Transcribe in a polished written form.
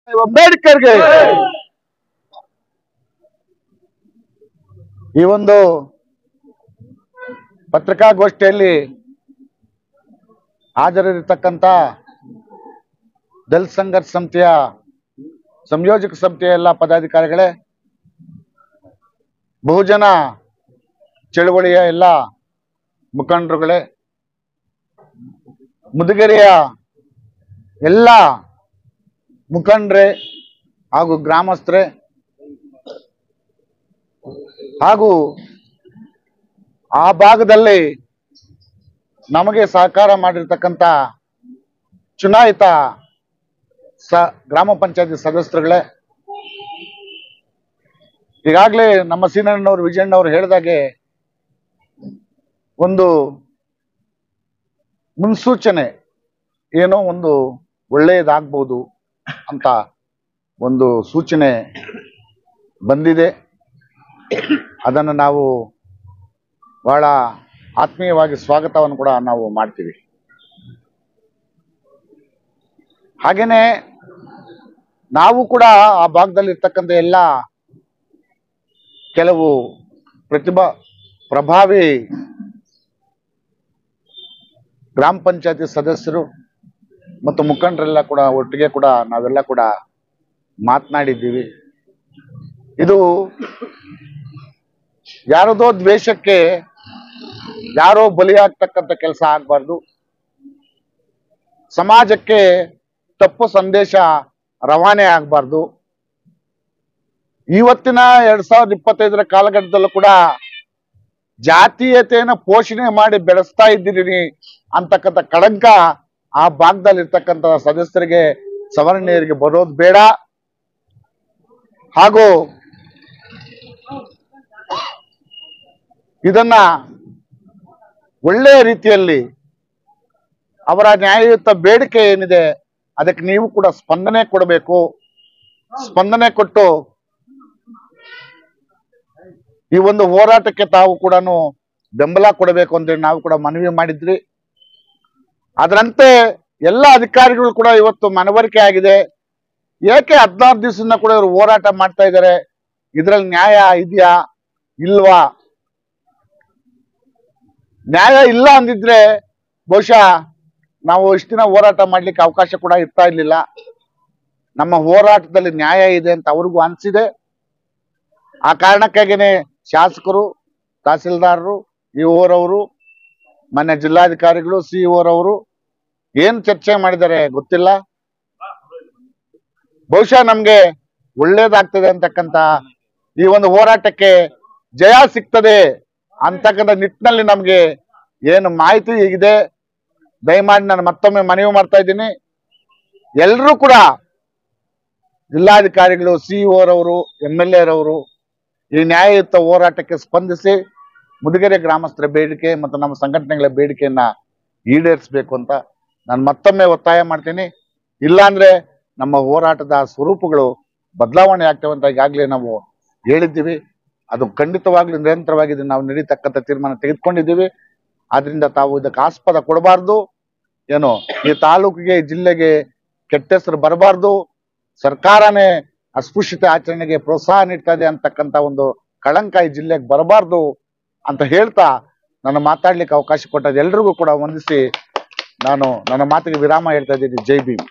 ಅಂಬೇಡ್ಕರ್ಗೆ ಈ ಒಂದು ಪತ್ರಿಕಾಗೋಷ್ಠಿಯಲ್ಲಿ ಹಾಜರಿರತಕ್ಕಂತ ದಲಿತ ಸಂಘರ್ಷ ಸಮಿತಿಯ ಸಂಯೋಜಕ ಸಮಿತಿಯ ಎಲ್ಲ ಪದಾಧಿಕಾರಿಗಳೇ, ಬಹುಜನ ಚಳವಳಿಯ ಎಲ್ಲ ಮುಖಂಡರುಗಳೇ, ಮುದುಗೆರೆಯ ಎಲ್ಲ ಮುಖಂಡರೇ ಹಾಗೂ ಗ್ರಾಮಸ್ಥರೇ ಹಾಗೂ ಆ ಭಾಗದಲ್ಲಿ ನಮಗೆ ಸಹಕಾರ ಮಾಡಿರ್ತಕ್ಕಂಥ ಚುನಾಯಿತ ಗ್ರಾಮ ಪಂಚಾಯತಿ ಸದಸ್ಯರುಗಳೇ, ಈಗಾಗಲೇ ನಮ್ಮ ಸೀನಣ್ಣನವರು ವಿಜಯಣ್ಣವರು ಹೇಳಿದಾಗೆ ಒಂದು ಮುನ್ಸೂಚನೆ ಏನೋ ಒಂದು ಒಳ್ಳೆಯದಾಗಬಹುದು ಅಂತ ಒಂದು ಸೂಚನೆ ಬಂದಿದೆ. ಅದನ್ನು ನಾವು ಬಹಳ ಆತ್ಮೀಯವಾಗಿ ಸ್ವಾಗತವನ್ನು ಕೂಡ ನಾವು ಮಾಡ್ತೀವಿ. ಹಾಗೇನೆ ನಾವು ಕೂಡ ಆ ಭಾಗದಲ್ಲಿ ಇರ್ತಕ್ಕಂಥ ಎಲ್ಲ ಕೆಲವು ಪ್ರಭಾವಿ ಗ್ರಾಮ ಪಂಚಾಯತಿ ಸದಸ್ಯರು ಮತ್ತು ಮುಖಂಡರೆಲ್ಲ ಕೂಡ ಒಟ್ಟಿಗೆ ಕೂಡ ನಾವೆಲ್ಲ ಕೂಡ ಮಾತನಾಡಿದ್ದೀವಿ. ಇದು ಯಾರದೋ ದ್ವೇಷಕ್ಕೆ ಯಾರೋ ಬಲಿಯಾಗ್ತಕ್ಕಂಥ ಕೆಲಸ ಆಗಬಾರ್ದು. ಸಮಾಜಕ್ಕೆ ತಪ್ಪು ಸಂದೇಶ ರವಾನೆ ಆಗಬಾರ್ದು. ಇವತ್ತಿನ 2025 ಕಾಲಘಟ್ಟದಲ್ಲೂ ಕೂಡ ಜಾತೀಯತೆಯನ್ನು ಪೋಷಣೆ ಮಾಡಿ ಬೆಳೆಸ್ತಾ ಇದ್ದೀರಿ ಅಂತಕ್ಕಂಥ ಕಳಂಕ ಆ ಭಾಗದಲ್ಲಿ ಇರ್ತಕ್ಕಂಥ ಸದಸ್ಯರಿಗೆ, ಸವರ್ಣೀಯರಿಗೆ ಬರೋದು ಬೇಡ. ಹಾಗೂ ಇದನ್ನ ಒಳ್ಳೆಯ ರೀತಿಯಲ್ಲಿ ಅವರ ನ್ಯಾಯಯುತ ಬೇಡಿಕೆ ಏನಿದೆ ಅದಕ್ಕೆ ನೀವು ಕೂಡ ಸ್ಪಂದನೆ ಕೊಡಬೇಕು. ಸ್ಪಂದನೆ ಕೊಟ್ಟು ಈ ಒಂದು ಹೋರಾಟಕ್ಕೆ ತಾವು ಕೂಡ ಬೆಂಬಲ ಕೊಡಬೇಕು ಅಂತ ನಾವು ಕೂಡ ಮನವಿ ಮಾಡಿದ್ರಿ. ಅದರಂತೆ ಎಲ್ಲ ಅಧಿಕಾರಿಗಳು ಕೂಡ ಇವತ್ತು ಮನವರಿಕೆ ಆಗಿದೆ. ಏಕೆ 16 ದಿವಸದಿಂದ ಕೂಡ ಇವರು ಹೋರಾಟ ಮಾಡ್ತಾ ಇದ್ದಾರೆ, ಇದ್ರಲ್ಲಿ ನ್ಯಾಯ ಇದೆಯಾ ಇಲ್ವಾ? ನ್ಯಾಯ ಇಲ್ಲ ಅಂದಿದ್ರೆ ಬಹುಶಃ ನಾವು ಇಷ್ಟು ದಿನ ಹೋರಾಟ ಮಾಡ್ಲಿಕ್ಕೆ ಅವಕಾಶ ಕೂಡ ಇರ್ತಾ ಇರ್ಲಿಲ್ಲ. ನಮ್ಮ ಹೋರಾಟದಲ್ಲಿ ನ್ಯಾಯ ಇದೆ ಅಂತ ಅವ್ರಿಗೂ ಅನ್ಸಿದೆ. ಆ ಕಾರಣಕ್ಕಾಗಿನೇ ಶಾಸಕರು, ತಹಸೀಲ್ದಾರರು, ಇಒರವರು, ಮೊನ್ನೆ ಜಿಲ್ಲಾಧಿಕಾರಿಗಳು, ಸಿಇಒರವರು ಏನ್ ಚರ್ಚೆ ಮಾಡಿದ್ದಾರೆ ಗೊತ್ತಿಲ್ಲ. ಬಹುಶಃ ನಮ್ಗೆ ಒಳ್ಳೇದಾಗ್ತದೆ ಅಂತಕ್ಕಂಥ ಈ ಒಂದು ಹೋರಾಟಕ್ಕೆ ಜಯ ಸಿಗ್ತದೆ ಅಂತಕ್ಕಂಥ ನಿಟ್ಟಿನಲ್ಲಿ ನಮ್ಗೆ ಏನು ಮಾಹಿತಿ ಇದೆ, ದಯಮಾಡಿ ನಾನು ಮತ್ತೊಮ್ಮೆ ಮನವಿ ಮಾಡ್ತಾ ಇದ್ದೀನಿ. ಎಲ್ಲರೂ ಕೂಡ ಜಿಲ್ಲಾಧಿಕಾರಿಗಳು, ಸಿಇಒರವರು, MLA ರವರು ಈ ನ್ಯಾಯಯುತ ಹೋರಾಟಕ್ಕೆ ಸ್ಪಂದಿಸಿ ಮುದುಗೆರೆ ಗ್ರಾಮಸ್ಥರ ಬೇಡಿಕೆ ಮತ್ತು ನಮ್ಮ ಸಂಘಟನೆಗಳ ಬೇಡಿಕೆಯನ್ನ ಈಡೇರಿಸಬೇಕು ಅಂತ ನಾನು ಮತ್ತೊಮ್ಮೆ ಒತ್ತಾಯ ಮಾಡ್ತೀನಿ. ಇಲ್ಲಾಂದ್ರೆ ನಮ್ಮ ಹೋರಾಟದ ಸ್ವರೂಪಗಳು ಬದಲಾವಣೆ ಆಗ್ತವೆ ಅಂತ ಈಗಾಗಲೇ ನಾವು ಹೇಳಿದ್ದೀವಿ. ಅದು ಖಂಡಿತವಾಗ್ಲೂ ನಿರಂತರವಾಗಿ ನಾವು ನಡೀತಕ್ಕಂಥ ತೀರ್ಮಾನ ತೆಗೆದುಕೊಂಡಿದ್ದೀವಿ. ಆದ್ರಿಂದ ತಾವು ಇದಕ್ಕೆ ಆಸ್ಪದ ಕೊಡಬಾರ್ದು. ಏನು ಈ ತಾಲೂಕಿಗೆ, ಜಿಲ್ಲೆಗೆ ಕೆಟ್ಟ ಹೆಸರು ಬರಬಾರ್ದು. ಸರ್ಕಾರನೇ ಅಸ್ಪೃಶ್ಯತೆ ಆಚರಣೆಗೆ ಪ್ರೋತ್ಸಾಹ ನೀಡ್ತಾ ಇದೆ ಅಂತಕ್ಕಂಥ ಒಂದು ಕಳಂಕ ಈ ಜಿಲ್ಲೆಗೆ ಬರಬಾರ್ದು ಅಂತ ಹೇಳ್ತಾ ನಾನು ಮಾತಾಡ್ಲಿಕ್ಕೆ ಅವಕಾಶ ಕೊಟ್ಟದ್ದು ಎಲ್ರಿಗೂ ಕೂಡ ವಂದಿಸಿ ನಾನು ನನ್ನ ಮಾತಿಗೆ ವಿರಾಮ ಹೇಳ್ತಾ ಇದ್ದೀನಿ. ಜೈ ಭೀಮ್.